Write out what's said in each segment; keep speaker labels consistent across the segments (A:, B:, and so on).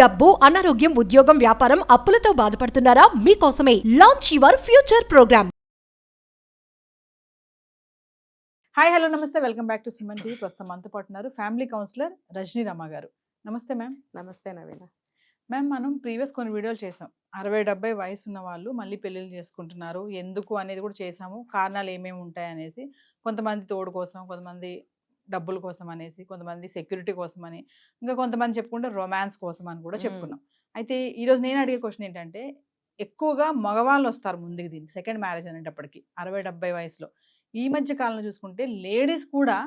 A: డబ్బు, అనారోగ్యం, ఉద్యోగం, వ్యాపారం, అప్పులతో బాధపడుతున్నారా? మీకోసమే launch your future programme.
B: Hi hello నమస్తే welcome back to Suman TV. ప్రస్తుతం మనతో పాటు ఉన్నారు ఫ్యామిలీ కౌన్సిలర్ రజనీ రమ గారు. నమస్తే మ్యామ్.
C: నమస్తే నవీన.
B: మ్యామ్, మనం ప్రీవియస్ కొన్ని వీడియోలు చేసాం. 60-70 వయసు ఉన్న వాళ్ళు మళ్ళీ పెళ్ళిళ్ళు చేసుకుంటున్నారు, ఎందుకు అనేది కూడా చేసాము. కారణాలు ఏమేమి ఉంటాయి అనేసి, కొంతమంది తోడు కోసం, కొంతమంది డబ్బుల కోసం అనేసి, కొంతమంది సెక్యూరిటీ కోసం అని, ఇంకా కొంతమంది చెప్పుకుంటే రొమాన్స్ కోసం అని కూడా చెప్పుకున్నాం. అయితే ఈరోజు నేను అడిగే క్వశ్చన్ ఏంటంటే, ఎక్కువగా మగవాళ్ళు వస్తారు ముందుకు దీనికి, సెకండ్ మ్యారేజ్ అనేటప్పటికి 60-70 వయసులో. ఈ మధ్య కాలంలో చూసుకుంటే లేడీస్ కూడా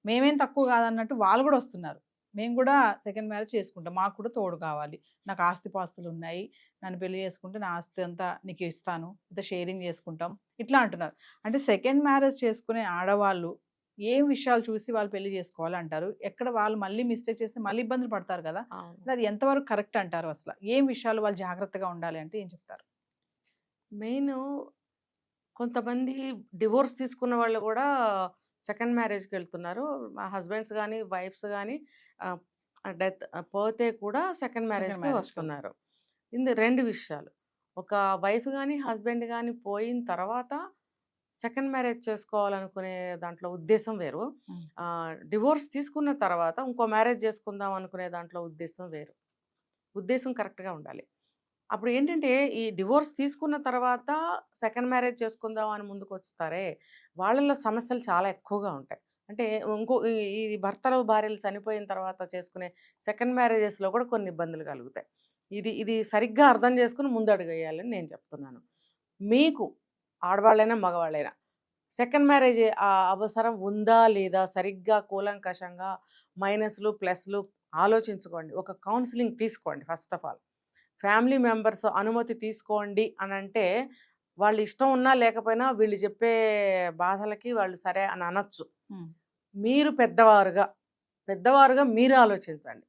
B: మేమేం తక్కువ కాదన్నట్టు వాళ్ళు కూడా వస్తున్నారు. మేము కూడా సెకండ్ మ్యారేజ్ చేసుకుంటాం, మాకు కూడా తోడు కావాలి, నాకు ఆస్తిపాస్తులు ఉన్నాయి, నన్ను పెళ్లి చేసుకుంటే నా ఆస్తి అంతా నీకు ఇస్తాను, ఇంత షేరింగ్ చేసుకుంటాం, ఇట్లా అంటున్నారు. అంటే సెకండ్ మ్యారేజ్ చేసుకునే ఆడవాళ్ళు ఏం విషయాలు చూసి వాళ్ళు పెళ్లి చేసుకోవాలి అంటారు? ఎక్కడ వాళ్ళు మళ్ళీ మిస్టేక్ చేస్తే మళ్ళీ ఇబ్బందులు పడతారు కదా, అది ఎంతవరకు కరెక్ట్ అంటారు? అసలు ఏం విషయాలు వాళ్ళు జాగ్రత్తగా ఉండాలి అంటే ఏం చెప్తారు?
C: మెయిన్ కొంతమంది డివోర్స్ తీసుకున్న వాళ్ళు కూడా సెకండ్ మ్యారేజ్కి వెళ్తున్నారు. హస్బెండ్స్ కానీ వైఫ్స్ కానీ డెత్ పోతే కూడా సెకండ్ మ్యారేజ్కి వస్తున్నారు. ఇది రెండు విషయాలు. ఒక వైఫ్ కానీ హస్బెండ్ కానీ పోయిన తర్వాత సెకండ్ మ్యారేజ్ చేసుకోవాలనుకునే దాంట్లో ఉద్దేశం వేరు, డివోర్స్ తీసుకున్న తర్వాత ఇంకో మ్యారేజ్ చేసుకుందాం అనుకునే దాంట్లో ఉద్దేశం వేరు. ఉద్దేశం కరెక్ట్గా ఉండాలి. అప్పుడు ఏంటంటే, ఈ డివోర్స్ తీసుకున్న తర్వాత సెకండ్ మ్యారేజ్ చేసుకుందాం అని ముందుకు వస్తారే, వాళ్ళల్లో సమస్యలు చాలా ఎక్కువగా ఉంటాయి. అంటే ఈ భర్తలు భార్యలు చనిపోయిన తర్వాత చేసుకునే సెకండ్ మ్యారేజెస్లో కూడా కొన్ని ఇబ్బందులు కలుగుతాయి. ఇది సరిగ్గా అర్థం చేసుకుని ముందు అడుగు వేయాలని నేను చెప్తున్నాను. మీకు ఆడవాళ్ళైనా మగవాళ్ళైనా సెకండ్ మ్యారేజ్ అవసరం ఉందా లేదా సరిగ్గా కూలంకషంగా మైనస్లు ప్లస్లు ఆలోచించుకోండి. ఒక కౌన్సిలింగ్ తీసుకోండి. First of all family members అనుమతి తీసుకోండి అని అంటే, వాళ్ళు ఇష్టం ఉన్నా లేకపోయినా వీళ్ళు చెప్పే బాధలకి వాళ్ళు సరే అని అనొచ్చు. మీరు పెద్దవారుగా మీరు ఆలోచించండి.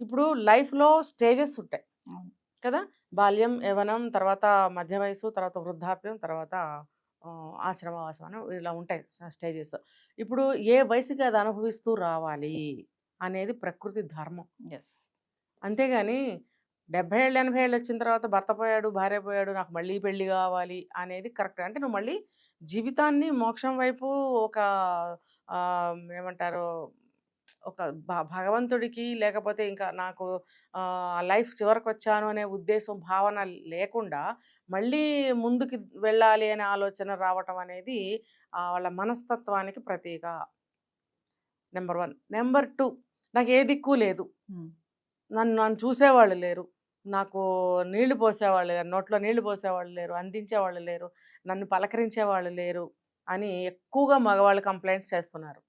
C: ఇప్పుడు లైఫ్లో స్టేజెస్ ఉంటాయి కదా, బాల్యం, యవ్వనం, తర్వాత మధ్య వయసు, తర్వాత వృద్ధాప్యం, తర్వాత ఆశ్రమవాసం అని ఇలా ఉంటాయి స్టేజెస్. ఇప్పుడు ఏ వయసుకి అది అనుభవిస్తూ రావాలి అనేది ప్రకృతి ధర్మం. అంతేగాని 70 ఏళ్ళు 80 ఏళ్ళు వచ్చిన తర్వాత భర్త పోయాడు, భార్య పోయాడు, నాకు మళ్ళీ పెళ్ళి కావాలి అనేది కరెక్ట్. అంటే నువ్వు మళ్ళీ జీవితాన్ని మోక్షం వైపు ఒక ఏమంటారు, ఒక భగవంతుడికి లేకపోతే ఇంకా నాకు లైఫ్ చివరికి వచ్చాను అనే ఉద్దేశం భావన లేకుండా మళ్ళీ ముందుకు వెళ్ళాలి అనే ఆలోచన రావటం అనేది వాళ్ళ మనస్తత్వానికి ప్రతీక. నెంబర్ 1. నెంబర్ 2, నాకు ఏ దిక్కు లేదు, నన్ను చూసేవాళ్ళు లేరు, నాకు నీళ్లు పోసేవాళ్ళు లేరు, నోట్లో నీళ్లు పోసేవాళ్ళు లేరు, అందించేవాళ్ళు లేరు, నన్ను పలకరించేవాళ్ళు లేరు అని ఎక్కువగా మగవాళ్ళు కంప్లైంట్స్ చేస్తున్నారు.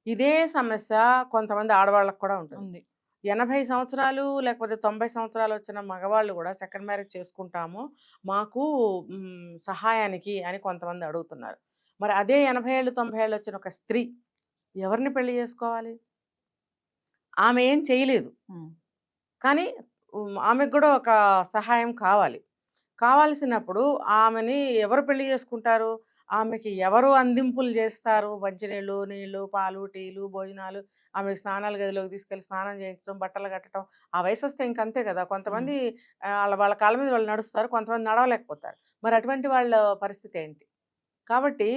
C: ఇదే సమస్య కొంతమంది ఆడవాళ్ళకు కూడా ఉంటుంది. 80 సంవత్సరాలు లేకపోతే 90 సంవత్సరాలు వచ్చిన మగవాళ్ళు కూడా సెకండ్ మ్యారేజ్ చేసుకుంటాము మాకు సహాయానికి అని కొంతమంది అడుగుతున్నారు. మరి అదే 80 ఏళ్ళు 90 ఏళ్ళు వచ్చిన ఒక స్త్రీ ఎవరిని పెళ్లి చేసుకోవాలి? ఆమె ఏం చేయలేదు, కానీ ఆమెకు కూడా ఒక సహాయం కావాల్సినప్పుడు ఆమెని ఎవరు పెళ్లి చేసుకుంటారు? ఆమెకి ఎవరు అందింపులు చేస్తారు? మంచినీళ్ళు, నీళ్ళు, పాలు, టీలు, భోజనాలు, ఆమెకి స్నానాల గదిలోకి తీసుకెళ్ళి స్నానం చేయించడం, బట్టలు కట్టడం. ఆ వయసు వస్తే ఇంకంతే కదా. కొంతమంది వాళ్ళ కాళ్ళ మీద వాళ్ళు నడుస్తారు, కొంతమంది నడవలేకపోతారు. మరి అటువంటి వాళ్ళ పరిస్థితి ఏంటి? కాబట్టి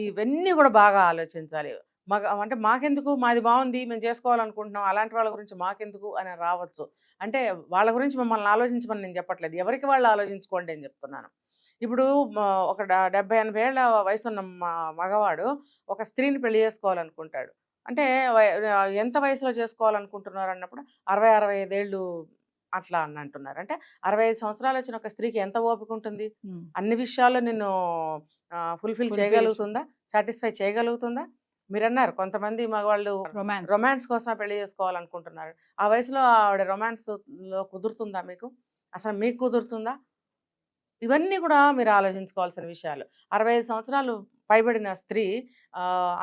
C: ఇవన్నీ కూడా బాగా ఆలోచించాలి. అంటే మాకెందుకు, మాది బాగుంది, మేము చేసుకోవాలనుకుంటున్నాం, అలాంటి వాళ్ళ గురించి మాకెందుకు అని రావచ్చు. అంటే వాళ్ళ గురించి మమ్మల్ని ఆలోచించమని నేను చెప్పట్లేదు, ఎవరికి వాళ్ళు ఆలోచించుకోండి అని చెప్తున్నాను. ఇప్పుడు ఒక 70-80 ఏళ్ళ వయసు ఉన్న మగవాడు ఒక స్త్రీని పెళ్లి చేసుకోవాలనుకుంటాడు. అంటే ఎంత వయసులో చేసుకోవాలనుకుంటున్నారు అన్నప్పుడు 60-65 ఏళ్ళు అట్లా అని అంటున్నారు. అంటే 65 సంవత్సరాలు వచ్చిన ఒక స్త్రీకి ఎంత ఓపిక ఉంటుంది? అన్ని విషయాల్లో నిన్ను ఫుల్ఫిల్ చేయగలుగుతుందా, సాటిస్ఫై చేయగలుగుతుందా? మీరు అన్నారు కొంతమంది మగవాళ్ళు రొమాన్స్ కోసం పెళ్లి చేసుకోవాలనుకుంటున్నారు. ఆ వయసులో ఆవిడ రొమాన్స్లో కుదురుతుందా? అసలు మీకు కుదురుతుందా? ఇవన్నీ కూడా మీరు ఆలోచించుకోవాల్సిన విషయాలు. 65 సంవత్సరాలు పైబడిన స్త్రీ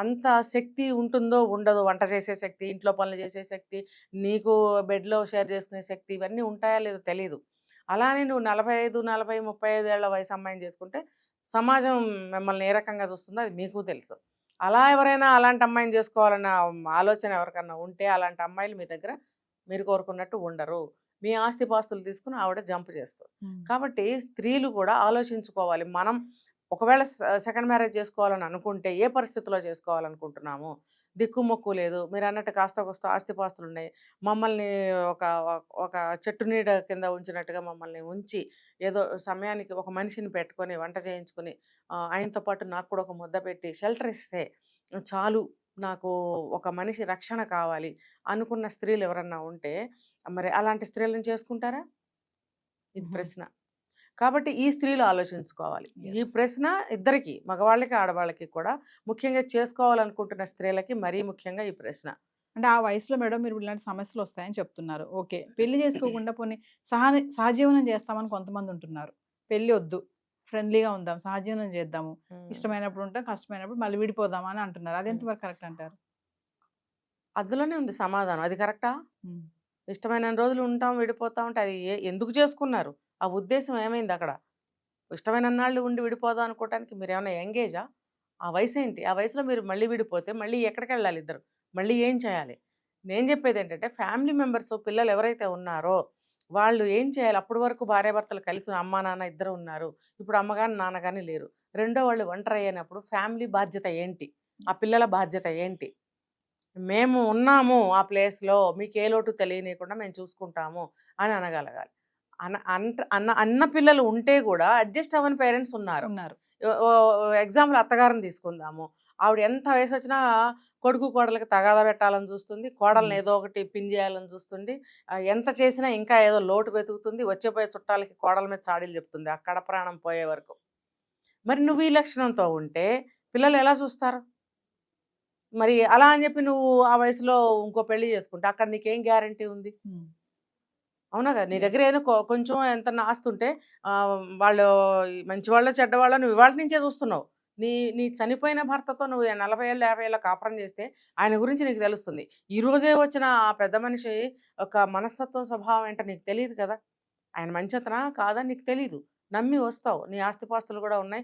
C: అంత శక్తి ఉంటుందో ఉండదో, వంట చేసే శక్తి, ఇంట్లో పనులు చేసే శక్తి, నీకు బెడ్లో షేర్ చేసుకునే శక్తి, ఇవన్నీ ఉంటాయా లేదో తెలియదు. అలానే నువ్వు 45, 40, 35 ఏళ్ల వయసు అమ్మాయిని చేసుకుంటే సమాజం మిమ్మల్ని ఏ రకంగా చూస్తుందో అది మీకు తెలుసు. అలా ఎవరైనా అలాంటి అమ్మాయిని చేసుకోవాలన్న ఆలోచన ఎవరికన్నా ఉంటే అలాంటి అమ్మాయిలు మీ దగ్గర మీరు కోరుకున్నట్టు ఉండరు. మీ ఆస్తిపాస్తులు తీసుకుని ఆవిడ జంప్ చేస్తుంది. కాబట్టి స్త్రీలు కూడా ఆలోచించుకోవాలి. మనం ఒకవేళ సెకండ్ మ్యారేజ్ చేసుకోవాలని అనుకుంటే ఏ పరిస్థితిలో చేసుకోవాలనుకుంటున్నాము? దిక్కుమొక్కు లేదు. మీరు అన్నట్టు కాస్త కోస్త ఆస్తిపాస్తులు ఉన్నాయి. మమ్మల్ని ఒక ఒక చెట్టు నీడ కింద ఉంచినట్టుగా మమ్మల్ని ఉంచి ఏదో సమయానికి ఒక మనిషిని పెట్టుకొని వంట చేయించుకొని ఆయనతో పాటు నాకు కూడా ఒక ముద్ద పెట్టి షెల్టర్ ఇస్తే చాలు, నాకు ఒక మనిషి రక్షణ కావాలి అనుకున్న స్త్రీలు ఎవరన్నా ఉంటే మరి అలాంటి స్త్రీలను చేసుకుంటారా? ఇది ప్రశ్న. కాబట్టి ఈ స్త్రీలు ఆలోచించుకోవాలి. ఈ ప్రశ్న ఇద్దరికి, మగవాళ్ళకి ఆడవాళ్ళకి కూడా, ముఖ్యంగా చేసుకోవాలనుకుంటున్న స్త్రీలకి మరీ ముఖ్యంగా ఈ ప్రశ్న.
B: అంటే ఆ వయసులో మేడం మీరు ఇలాంటి సమస్యలు వస్తాయని చెప్తున్నారు. ఓకే, పెళ్లి చేసుకోకుండా పోనీ సహజీవనం చేస్తామని కొంతమంది ఉంటున్నారు. పెళ్లి వద్దు, ఫ్రెండ్లీగా ఉందాం, సహజీవనం చేద్దాము, ఇష్టమైనప్పుడు ఉంటాం, కష్టమైనప్పుడు మళ్ళీ విడిపోదాం అని అంటున్నారు. అది ఎంతవరకు కరెక్ట్ అంటారు?
C: అందులోనే ఉంది సమాధానం. అది కరెక్టా? ఇష్టమైన రోజులు ఉంటాం, విడిపోతాం అంటే అది ఎందుకు చేసుకున్నారు? ఆ ఉద్దేశం ఏమైంది అక్కడ? ఇష్టమైన నాళ్ళు ఉండి విడిపోదాం అనుకోవటానికి మీరు ఏమైనా యంగేజా? ఆ వయసు ఏంటి? ఆ వయసులో మీరు మళ్ళీ విడిపోతే మళ్ళీ ఎక్కడికి వెళ్ళాలి ఇద్దరు? మళ్ళీ ఏం చేయాలి? నేను చెప్పేది ఏంటంటే ఫ్యామిలీ మెంబర్స్, పిల్లలు ఎవరైతే ఉన్నారో వాళ్ళు ఏం చేయాలి? అప్పటి వరకు భార్యాభర్తలు కలిసి అమ్మా నాన్న ఇద్దరు ఉన్నారు. ఇప్పుడు అమ్మగాని నాన్నగాని లేరు. రెండో వాళ్ళు ఒంటరి అయినప్పుడు ఫ్యామిలీ బాధ్యత ఏంటి? ఆ పిల్లల బాధ్యత ఏంటి? మేము ఉన్నాము ఆ ప్లేస్లో, మీకు ఏ లోటు తెలియనీయకుండా మేము చూసుకుంటాము అని అనగలగాలి. అన్న పిల్లలు ఉంటే కూడా అడ్జస్ట్ అవ్వని పేరెంట్స్ ఉన్నారు. ఎగ్జాంపుల్ అత్తగారిని తీసుకుందాము. ఆవిడ ఎంత వయసు వచ్చినా కొడుకు కోడలకి తగాదా పెట్టాలని చూస్తుంది, కోడల్ని ఏదో ఒకటి పిన్ చేయాలని చూస్తుంది. ఎంత చేసినా ఇంకా ఏదో లోటు వెతుకుతుంది. వచ్చేపోయే చుట్టాలకి కోడల మీద చాడీలు చెప్తుంది అక్కడ ప్రాణం పోయే వరకు. మరి నువ్వు ఈ లక్షణంతో ఉంటే పిల్లలు ఎలా చూస్తారు? మరి అలా అని చెప్పి నువ్వు ఆ వయసులో ఇంకో పెళ్లి చేసుకుంటే అక్కడ నీకేం గ్యారంటీ ఉంది? అవునా కదా? నీ దగ్గర ఏదో కొంచెం ఎంత ఆస్తుంటే వాళ్ళు మంచివాళ్ళో చెడ్డవాళ్ళో నువ్వు ఇవాళ నుంచే చూస్తున్నావు. నీ చనిపోయిన భర్తతో నువ్వు 40 ఏళ్ళు 50 ఏళ్ళ కాపురం చేస్తే ఆయన గురించి నీకు తెలుస్తుంది. ఈ రోజే వచ్చిన ఆ పెద్ద మనిషి ఒక మనస్తత్వం, స్వభావం ఏంటో నీకు తెలియదు కదా. ఆయన మంచితనా కాదని నీకు తెలీదు. నమ్మి వస్తావు. నీ ఆస్తిపాస్తులు కూడా ఉన్నాయి.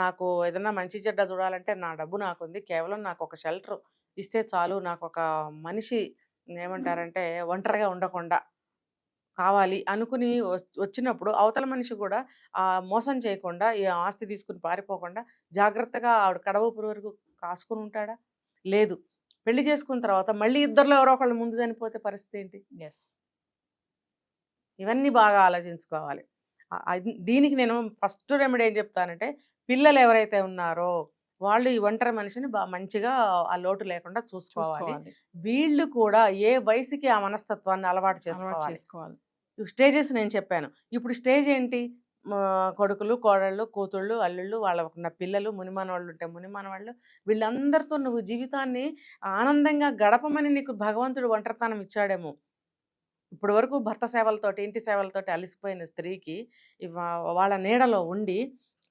C: నాకు ఏదన్నా మంచి చెడ్డ చూడాలంటే నా డబ్బు నాకుంది. కేవలం నాకు ఒక షెల్టర్ ఇస్తే చాలు, నాకు ఒక మనిషి ఏమంటారంటే ఒంటరిగా ఉండకుండా కావాలి అనుకుని వచ్చినప్పుడు అవతల మనిషి కూడా మోసం చేయకుండా, ఈ ఆస్తి తీసుకుని పారిపోకుండా జాగ్రత్తగా ఆవిడ కడవూపురు వరకు కాసుకుని ఉంటాడా? లేదు. పెళ్లి చేసుకున్న తర్వాత మళ్ళీ ఇద్దరిలో ఎవరో ఒకళ్ళు ముందు చనిపోతే పరిస్థితి ఏంటి? ఇవన్నీ బాగా ఆలోచించుకోవాలి. దీనికి నేను ఫస్ట్ రెమెడీ ఏం చెప్తానంటే, పిల్లలు ఎవరైతే ఉన్నారో వాళ్ళు ఈ ఒంటరి మనిషిని మంచిగా ఆ లోటు లేకుండా చూసుకోవాలి. వీళ్ళు కూడా ఏ వయసుకి ఆ మనస్తత్వాన్ని అలవాటు చేసుకోవాలి. స్టేజెస్ నేను చెప్పాను. ఇప్పుడు స్టేజ్ ఏంటి? కొడుకులు, కోడళ్ళు, కూతుళ్ళు, అల్లుళ్ళు, వాళ్ళకున్న పిల్లలు, మునిమనవాళ్ళు ఉంటే మునిమనవాళ్ళు, వీళ్ళందరితో నువ్వు జీవితాన్ని ఆనందంగా గడపమని నీకు భగవంతుడు ఒంటరితనం ఇచ్చాడేమో. ఇప్పటి వరకు భర్త సేవలతోటి, ఇంటి సేవలతోటి అలసిపోయిన స్త్రీకి వాళ్ళ నీడలో ఉండి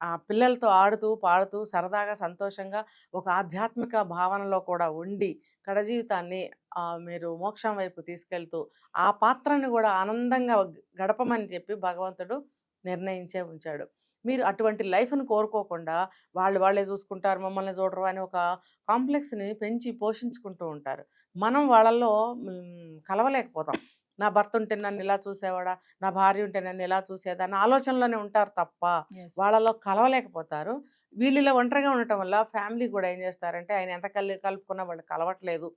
C: ఆ పిల్లలతో ఆడుతూ పాడుతూ సరదాగా సంతోషంగా ఒక ఆధ్యాత్మిక భావనలో కూడా ఉండి కడజీవితాన్ని మీరు మోక్షం వైపు తీసుకెళ్తూ ఆ పాత్రని కూడా ఆనందంగా గడపమని చెప్పి భగవంతుడు నిర్ణయించే ఉంచాడు. మీరు అటువంటి లైఫ్ను కోరుకోకుండా వాళ్ళే చూసుకుంటారు, మమ్మల్ని చూడరు అని ఒక కాంప్లెక్స్ని పెంచి పోషించుకుంటూ ఉంటారు. మనం వాళ్ళల్లో కలవలేకపోతాం. నా భర్త ఉంటే నన్ను ఇలా చూసేవాడా, నా భార్య ఉంటే నన్ను ఇలా చూసేదా అన్న ఆలోచనలోనే ఉంటారు తప్ప వాళ్ళలో కలవలేకపోతారు. వీళ్ళలో ఒంటరిగా ఉండటం వల్ల ఫ్యామిలీ కూడా ఏం చేస్తారంటే ఆయన ఎంత కలుపుకున్నా వాళ్ళు కలవట్లేదు,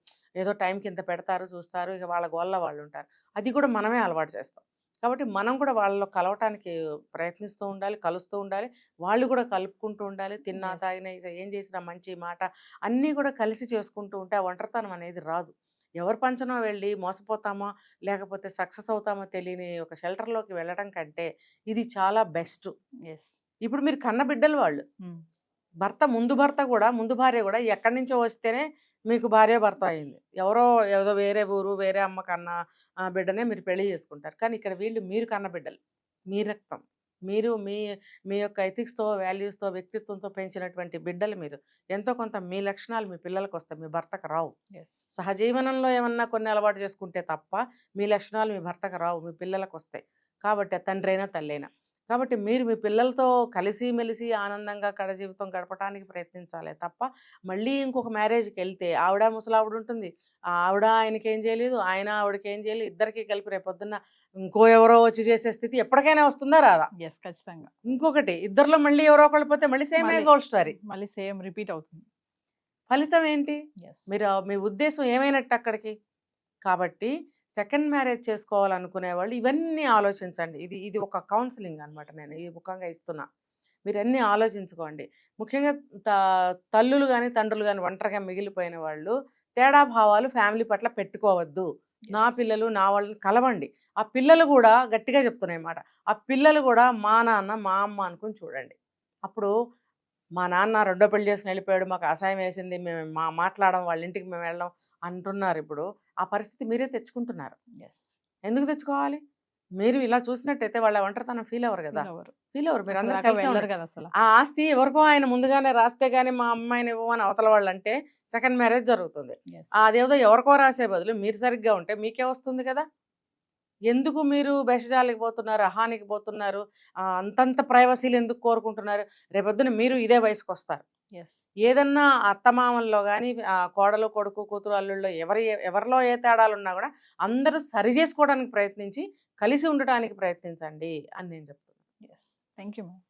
C: ఏదో టైంకి ఇంత పెడతారు, చూస్తారు, ఇక వాళ్ళ గోళ్ళ వాళ్ళు ఉంటారు. అది కూడా మనమే అలవాటు చేస్తాం. కాబట్టి మనం కూడా వాళ్ళలో కలవటానికి ప్రయత్నిస్తూ ఉండాలి, కలుస్తూ ఉండాలి. వాళ్ళు కూడా కలుపుకుంటూ ఉండాలి. తిన్నా తాగినా ఏం చేసినా మంచి మాట అన్నీ కూడా కలిసి చేసుకుంటూ ఉంటే ఆ ఒంటరితనం అనేది రాదు. ఎవరు పంచనో వెళ్ళి మోసపోతామో లేకపోతే సక్సెస్ అవుతామో తెలియని ఒక షెల్టర్లోకి వెళ్ళడం కంటే ఇది చాలా బెస్ట్. ఇప్పుడు మీరు కన్న బిడ్డలు వాళ్ళు. ముందు భార్య కూడా ఎక్కడి నుంచో వస్తేనే మీకు భార్య భర్త అయింది. ఏదో వేరే ఊరు, వేరే అమ్మ కన్న బిడ్డనే మీరు పెళ్లి చేసుకుంటారు. కానీ ఇక్కడ వీళ్ళు మీరు కన్న బిడ్డలు, మీ రక్తం, మీరు మీ యొక్క ఎథిక్స్తో, వాల్యూస్తో, వ్యక్తిత్వంతో పెంచినటువంటి బిడ్డలు మీరు. ఎంతో కొంత మీ లక్షణాలు మీ పిల్లలకు వస్తాయి, మీ భర్తకు రావు. సహజీవనంలో ఏమన్నా కొన్ని అలవాటు చేసుకుంటే తప్ప మీ లక్షణాలు మీ భర్తకు రావు, మీ పిల్లలకు వస్తాయి. కాబట్టి తండ్రి అయినా తల్లి అయినా కాబట్టి మీరు మీ పిల్లలతో కలిసిమెలిసి ఆనందంగా కడ జీవితం గడపడానికి ప్రయత్నించాలి తప్ప మళ్ళీ ఇంకొక మ్యారేజ్కి వెళ్తే ఆవిడ ముసలావిడ ఉంటుంది, ఆవిడ ఆయనకి ఏం చేయలేదు, ఆయన ఆవిడకి ఏం చేయలేదు, ఇద్దరికి కలిపి రేపొద్దున్న ఇంకో ఎవరో వచ్చి చేసే స్థితి ఎప్పటికైనా వస్తుందా రాదా?
B: ఎస్, ఖచ్చితంగా.
C: ఇంకొకటి ఇద్దరిలో మళ్ళీ ఎవరో ఒకళ్ళు పోతే మళ్ళీ సేమ్ యాజ్ ఓల్డ్ స్టోరీ,
B: మళ్ళీ సేమ్ రిపీట్ అవుతుంది.
C: ఫలితం ఏంటి?
B: ఎస్.
C: మీరు మీ ఉద్దేశం ఏమైనట్టు అక్కడికి? కాబట్టి సెకండ్ మ్యారేజ్ చేసుకోవాలనుకునే వాళ్ళు ఇవన్నీ ఆలోచించండి. ఇది ఇది ఒక కౌన్సిలింగ్ అనమాట, నేను ఈ ముఖంగా ఇస్తున్నా. మీరు అన్నీ ఆలోచించుకోండి. ముఖ్యంగా తల్లులు కానీ తండ్రులు కానీ ఒంటరిగా మిగిలిపోయిన వాళ్ళు తేడా భావాలు ఫ్యామిలీ పట్ల పెట్టుకోవద్దు. నా పిల్లలు నా వాళ్ళని కలవండి. ఆ పిల్లలు కూడా గట్టిగా చెప్తున్నాయి మాట, ఆ పిల్లలు కూడా మా నాన్న మా అమ్మ అనుకుని చూడండి. అప్పుడు మా నాన్న రెండో పెళ్లి చేసుకుని వెళ్ళిపోయాడు, మాకు అసహాయం వేసింది, మేము మాట్లాడడం, వాళ్ళ ఇంటికి మేము వెళ్ళడం అంటున్నారు. ఇప్పుడు ఆ పరిస్థితి మీరే తెచ్చుకుంటున్నారు.
B: ఎస్.
C: ఎందుకు తెచ్చుకోవాలి? మీరు ఇలా చూసినట్టయితే వాళ్ళ ఒంటరితనం ఫీల్ అవ్వరు కదా, ఫీల్ అవ్వరు. మీరు అందరూ కలిసి
B: వెళ్ళరు కదా అసలు.
C: ఆ ఆస్తి ఎవరికో ఆయన ముందుగానే రాస్తే గానీ మా అమ్మాయిని ఇవ్వమని అవతల వాళ్ళు అంటే సెకండ్ మ్యారేజ్ జరుగుతుంది. అదేదో ఎవరికో రాసే బదులు మీరు సరిగ్గా ఉంటే మీకే వస్తుంది కదా. ఎందుకు మీరు బెషజాలకి పోతున్నారు, అహానికి పోతున్నారు, అంతంత ప్రైవసీలు ఎందుకు కోరుకుంటున్నారు? రేపొద్దున మీరు ఇదే వయసుకు వస్తారు. ఏదన్నా అత్తమామల్లో కానీ కోడలు కొడుకు కూతురు అల్లుళ్ళో ఎవరిలో ఏ తేడాలు ఉన్నా కూడా అందరూ సరి చేసుకోవడానికి ప్రయత్నించి కలిసి ఉండటానికి ప్రయత్నించండి అని నేను చెప్తున్నాను.
B: Thank you ma'am.